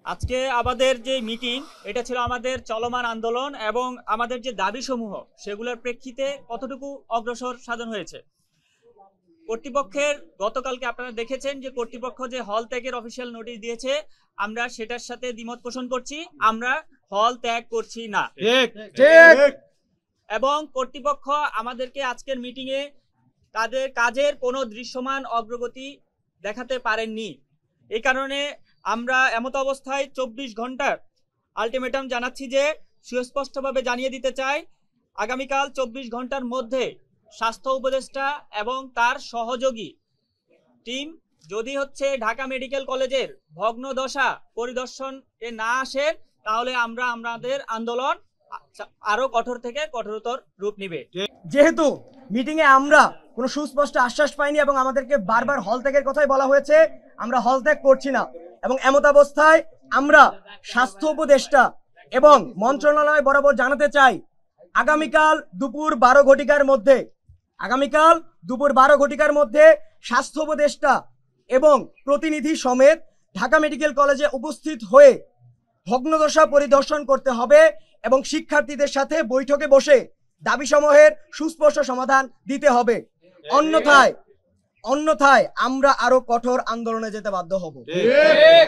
আজকে আমাদের যে মিটিং, এটা ছিল আমাদের চলমান আন্দোলন এবং আমাদের যে দাবিসমূহ সেগুলোর প্রেক্ষিতে কতটুকু অগ্রসর সাধন হয়েছে। কর্তৃপক্ষের গতকালকে আপনারা দেখেছেন যে কর্তৃপক্ষ যে হল ত্যাগের অফিসিয়াল নোটিশ দিয়েছে, আমরা সেটার সাথে দ্বিমত পোষণ করছি। আমরা হল ত্যাগ করছি না। এবং কর্তৃপক্ষ আমাদেরকে আজকের মিটিংয়ে তাদের কাজের কোনো দৃশ্যমান অগ্রগতি দেখাতে পারেননি। এই কারণে আমরা এমত অবস্থায় 24 ঘন্টার আলটিমেটাম জানাচ্ছি যে সুস্পষ্টভাবে জানিয়ে দিতে চাই, আগামীকাল 24 ঘন্টার মধ্যে স্বাস্থ্য উপদেষ্টা এবং তার সহযোগী টিম যদি ঢাকা মেডিকেল কলেজের ভগ্নদশা পরিদর্শনে না আসে, তাহলে আমরা আমাদের আন্দোলন আরো কঠোর থেকে কঠোরতর রূপ নিবে। যেহেতু মিটিং এ আমরা কোনো সুস্পষ্ট আশ্বাস পাইনি এবং আমাদেরকে বারবার হল ত্যাগের কথাই বলা হয়েছে, আমরা হল ত্যাগ করছি না। এবং এমত অবস্থায় আমরা স্বাস্থ্য উপদেষ্টা এবং মন্ত্রণালয় বরাবর জানাতে চাই, আগামীকাল দুপুর 12 ঘটিকার মধ্যে স্বাস্থ্য উপদেষ্টা এবং প্রতিনিধি সমেত ঢাকা মেডিকেল কলেজে উপস্থিত হয়ে ভগ্নদশা পরিদর্শন করতে হবে এবং শিক্ষার্থীদের সাথে বৈঠকে বসে দাবিসমূহের সুস্পষ্ট সমাধান দিতে হবে। অন্যথায় আমরা আরো কঠোর আন্দোলনে যেতে বাধ্য হব।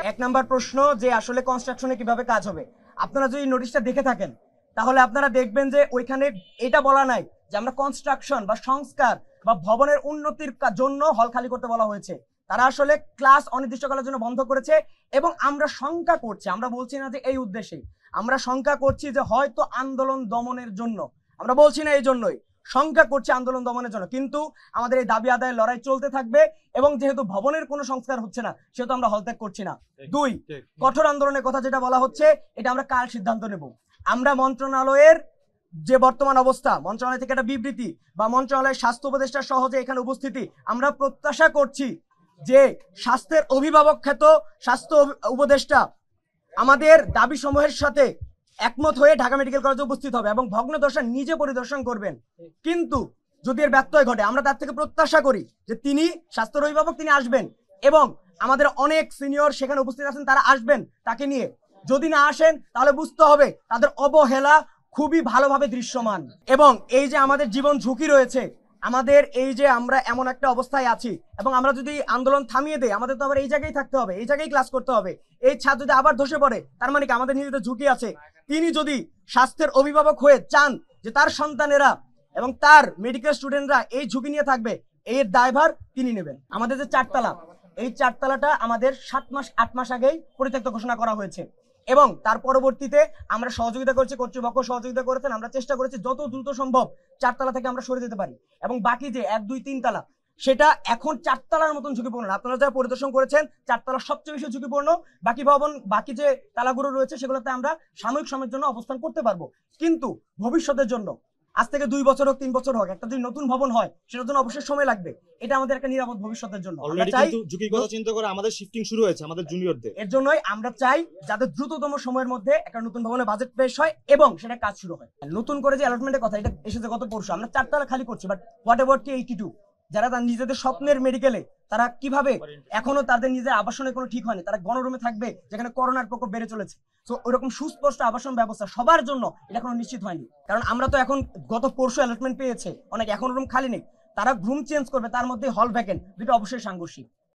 এক নাম্বার প্রশ্ন যে আসলে কনস্ট্রাকশনে কিভাবে কাজ হবে, আপনারা যদি নোটিশটা দেখে থাকেন তাহলে আপনারা দেখবেন যে ওইখানে এটা বলা নাই যে আমরা কনস্ট্রাকশন বা সংস্কার বা ভবনের উন্নতির জন্য হল খালি করতে বলা হয়েছে। তারা আসলে ক্লাস অনির্দিষ্টকালের জন্য বন্ধ করেছে এবং আমরা শঙ্কা করছি, আমরা বলছি না যে এই উদ্দেশ্যে, আমরা শঙ্কা করছি যে হয়তো আন্দোলন দমনের জন্য, আমরা বলছি না এই জন্যই, শঙ্কা করছি আন্দোলন দমনের জন্য। কিন্তু আমাদের এই দাবি আদায়ের লড়াই চলতে থাকবে এবং যেহেতু ভবনের কোনো সংস্কার হচ্ছে না সেহেতু আমরা হলত্যাগ করছি না। দুই, কঠোর আন্দোলনের কথা যেটা বলা হচ্ছে, এটা আমরা কাল সিদ্ধান্ত নেব। আমরা মন্ত্রণালয়ের যে বর্তমান অবস্থা, মন্ত্রণালয় থেকে একটা বিবৃতি বা মন্ত্রণালয়ের স্বাস্থ্য উপদেষ্টা সহ যে এখানে উপস্থিতি, আমরা প্রত্যাশা করছি যে স্বাস্থ্যের অভিভাবক খ্যাত স্বাস্থ্য উপদেষ্টা আমাদের দাবি সমূহের সাথে একমত হয়ে ঢাকা মেডিকেল কলেজে উপস্থিত হবে এবং ভগ্নদশা নিজে পরিদর্শন করবেন। কিন্তু যদি এর ব্যত্যয় ঘটে, আমরা তার থেকে প্রত্যাশা করি যে তিনি স্বাস্থ্যের অভিভাবক, তিনি আসবেন এবং আমাদের অনেক সিনিয়র সেখানে উপস্থিত আছেন, তারা আসবেন তাকে নিয়ে। যদি না আসেন তাহলে বুঝতে হবে তাদের অবহেলা খুবই ভালোভাবে দৃশ্যমান। এবং এই যে আমাদের জীবন ঝুঁকি রয়েছে, আমাদের এই যে আমরা এমন একটা অবস্থায় আছি এবং আমরা যদি আন্দোলন থামিয়ে দেই, আমাদের তো আবার এই জায়গায় থাকতে হবে, এই জায়গায় ক্লাস করতে হবে। এই ছাত্র যদি আবার ধসে পড়ে, তার মানে কি আমাদের নিজেদের ঝুঁকি আছে। তিনি যদি স্বাস্থ্যের অভিভাবক হয়ে চান যে তার সন্তানেরা এবং তার মেডিকেল স্টুডেন্টরা এই ঝুঁকি নিয়ে থাকবে, এর দায়ভার তিনি নেবেন। আমাদের যে চারতলা, এই চারতলাটা আমাদের 7-8 মাস আগেই পরিত্যক্ত ঘোষণা করা হয়েছে এবং তার পরবর্তীতে আমরা সহযোগিতা করেছি, কর্তৃপক্ষ সহযোগিতা করেছেন। আমরা চেষ্টা করেছি যত দ্রুত সম্ভব চারতলা থেকে আমরা সরে যেতে পারি এবং বাকি যে 1, 2, 3 তলা, সেটা এখন চারতলার মতন ঝুঁকিপূর্ণ। আপনারা যারা পরিদর্শন করেছেন, চারতলা সবচেয়ে বেশি ঝুঁকিপূর্ণ। বাকি যে তালাগুলো রয়েছে সেগুলোতে আমরা সাময়িক সময়ের জন্য অবস্থান করতে পারবো, কিন্তু ভবিষ্যতের জন্য আজ থেকে 2 বছর হোক 3 বছর হোক, একটা যদি নতুন ভবন হয় সেটার জন্য অবশ্যই সময় লাগবে। এটা আমাদের একটা নিরাপদ ভবিষ্যতের জন্য। অলরেডি কিন্তু ঝুঁকির কথা চিন্তা করে আমাদের শিফটিং শুরু হয়েছে আমাদের জুনিয়রদের। এর জন্যই আমরা চাই যাতে দ্রুততম সময়ের মধ্যে একটা নতুন ভবনের বাজেট পেশ হয় এবং সেটা কাজ শুরু হয়। নতুন করে যে অ্যালটমেন্টের কথা, এটা এসেছে গত পরশু। আমরা 4 তলা খালি করছি, বাট হোয়াট এভার T82 যারা তার নিজেদের স্বপ্নের মেডিকেলে, তারা কিভাবে, এখনো তাদের নিজের আবাসনের কোনো ঠিক হয়নি, তারা গণরুমে থাকবে যেখানে করোনার প্রকোপ বেড়ে চলেছে। তো ওইরকম সুস্পষ্ট আবাসন ব্যবস্থা সবার জন্য এটা কোনো নিশ্চিত হয়নি। কারণ আমরা তো এখন গত পরশু অ্যালটমেন্ট পেয়েছে, অনেক এখন রুম খালি নেই, তারা রুম চেঞ্জ করবে, তার মধ্যে হল ভ্যাকেন্ট, দুটো অবশ্যই সাংঘর্ষিক।